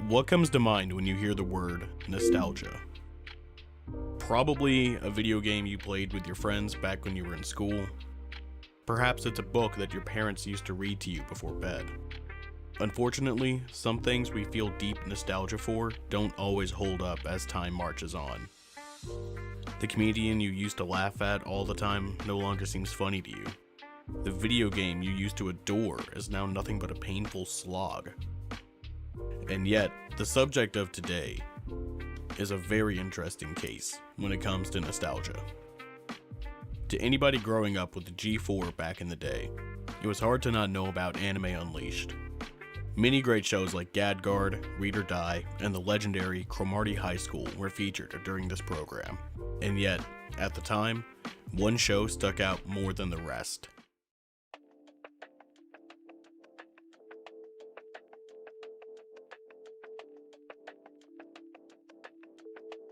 What comes to mind when you hear the word nostalgia? Probably a video game you played with your friends back when you were in school. Perhaps it's a book that your parents used to read to you before bed. Unfortunately, some things we feel deep nostalgia for don't always hold up as time marches on. The comedian you used to laugh at all the time no longer seems funny to you. The video game you used to adore is now nothing but a painful slog. And yet, the subject of today is a very interesting case when it comes to nostalgia. To anybody growing up with the G4 back in the day, it was hard to not know about Anime Unleashed. Many great shows like Gadgard, Read or Die, and the legendary Cromartie High School were featured during this program. And yet, at the time, one show stuck out more than the rest.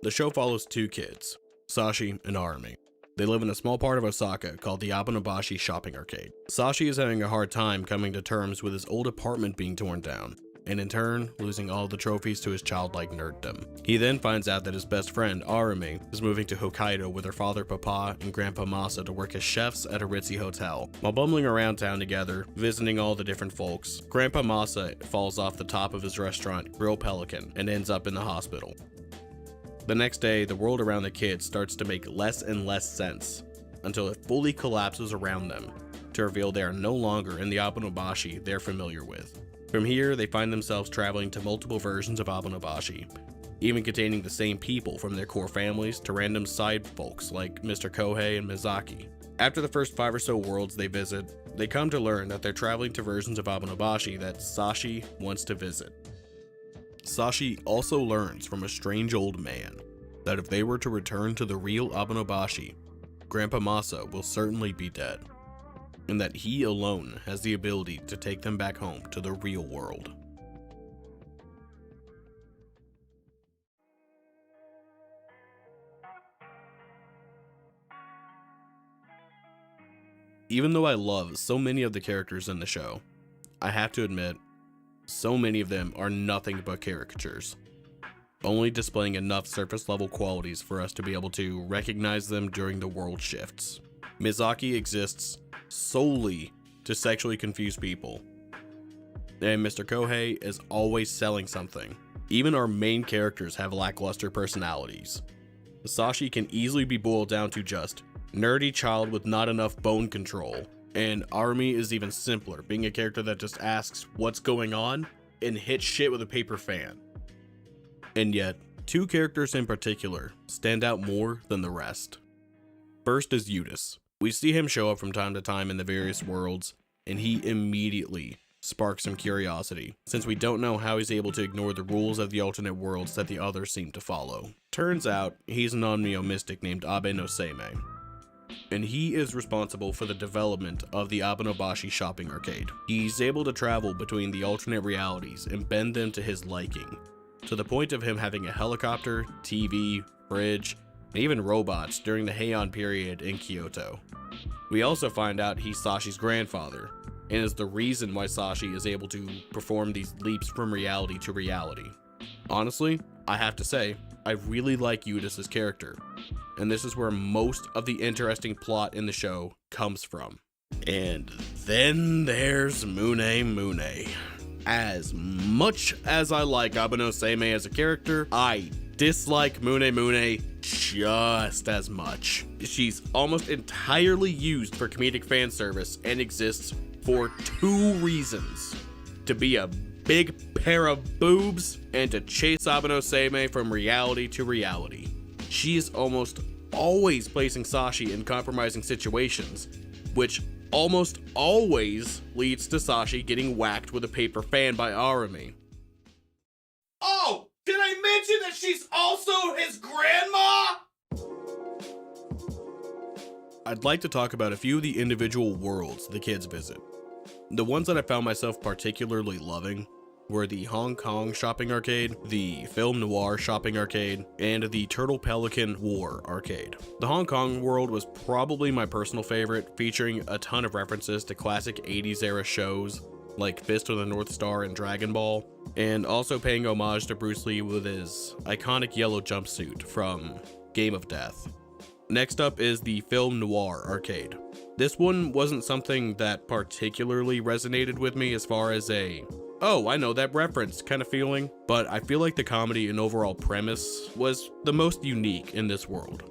The show follows two kids, Sashi and Arumi. They live in a small part of Osaka called the Abenobashi shopping arcade. Sashi is having a hard time coming to terms with his old apartment being torn down, and in turn, losing all the trophies to his childlike nerddom. He then finds out that his best friend, Arumi, is moving to Hokkaido with her father Papa and Grandpa Masa to work as chefs at a ritzy hotel. While bumbling around town together, visiting all the different folks, Grandpa Masa falls off the top of his restaurant, Grill Pelican, and ends up in the hospital. The next day, the world around the kids starts to make less and less sense, until it fully collapses around them, to reveal they are no longer in the Abenobashi they're familiar with. From here, they find themselves traveling to multiple versions of Abenobashi, even containing the same people from their core families to random side folks like Mr. Kohei and Mizaki. After the first 5 or so worlds they visit, they come to learn that they're traveling to versions of Abenobashi that Sashi wants to visit. Sashi also learns from a strange old man that if they were to return to the real Abenobashi, Grandpa Masa will certainly be dead, and that he alone has the ability to take them back home to the real world. Even though I love so many of the characters in the show, I have to admit, so many of them are nothing but caricatures, only displaying enough surface level qualities for us to be able to recognize them during the world shifts. Mizaki exists solely to sexually confuse people, and Mr. Kohei is always selling something. Even our main characters have lackluster personalities. Sashi can easily be boiled down to just nerdy child with not enough bone control. And Arumi is even simpler, being a character that just asks what's going on and hits shit with a paper fan. And yet, two characters in particular stand out more than the rest. First is Eudes. We see him show up from time to time in the various worlds, and he immediately sparks some curiosity, since we don't know how he's able to ignore the rules of the alternate worlds that the others seem to follow. Turns out, he's an Onmyo mystic named Abenobashi, and he is responsible for the development of the Abenobashi shopping arcade. He's able to travel between the alternate realities and bend them to his liking, to the point of him having a helicopter, TV, fridge, and even robots during the Heian period in Kyoto. We also find out he's Sashi's grandfather, and is the reason why Sashi is able to perform these leaps from reality to reality. Honestly, I have to say, I really like Eudes' character, and this is where most of the interesting plot in the show comes from. And then there's Mune. As much as I like Abenobashi as a character, I dislike Mune just as much. She's almost entirely used for comedic fan service and exists for 2 reasons: to be a big pair of boobs and to chase Abenobashi from reality to reality. She is almost always placing Sashi in compromising situations, which almost always leads to Sashi getting whacked with a paper fan by Arumi. Oh, did I mention that she's also his grandma? I'd like to talk about a few of the individual worlds the kids visit. The ones that I found myself particularly loving were the Hong Kong shopping arcade, the Film Noir shopping arcade, and the Turtle Pelican War arcade. The Hong Kong world was probably my personal favorite, featuring a ton of references to classic 80s era shows like Fist of the North Star and Dragon Ball, and also paying homage to Bruce Lee with his iconic yellow jumpsuit from Game of Death. Next up is the Film Noir arcade. This one wasn't something that particularly resonated with me as far as a, oh, I know that reference kind of feeling, but I feel like the comedy and overall premise was the most unique in this world.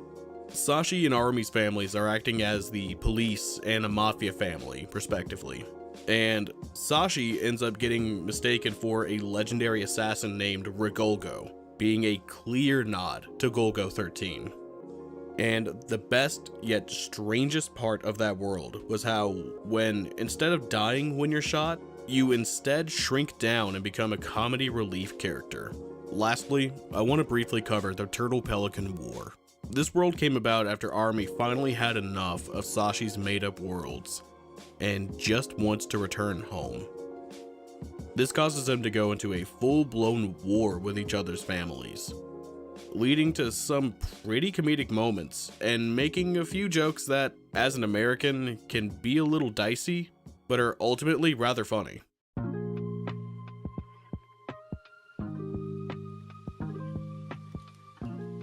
Sashi and Arumi's families are acting as the police and a mafia family, respectively. And Sashi ends up getting mistaken for a legendary assassin named Rigolgo, being a clear nod to Golgo 13. And the best yet strangest part of that world was how, when instead of dying when you're shot, you instead shrink down and become a comedy relief character. Lastly, I want to briefly cover the Turtle Pelican War. This world came about after Arumi finally had enough of Sashi's made-up worlds and just wants to return home. This causes them to go into a full-blown war with each other's families, leading to some pretty comedic moments and making a few jokes that, as an American, can be a little dicey, but are ultimately rather funny.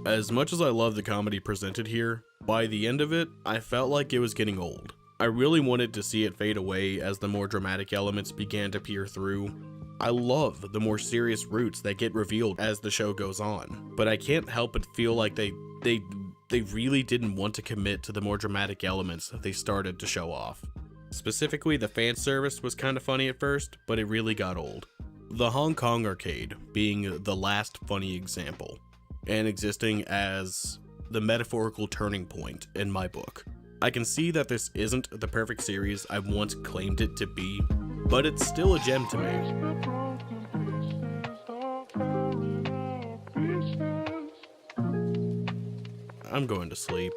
As much as I love the comedy presented here, by the end of it, I felt like it was getting old. I really wanted to see it fade away as the more dramatic elements began to peer through. I love the more serious roots that get revealed as the show goes on, but I can't help but feel like they really didn't want to commit to the more dramatic elements they started to show off. Specifically, the fan service was kind of funny at first, but it really got old. The Hong Kong arcade being the last funny example, and existing as the metaphorical turning point in my book. I can see that this isn't the perfect series I once claimed it to be, but it's still a gem to me. I'm going to sleep.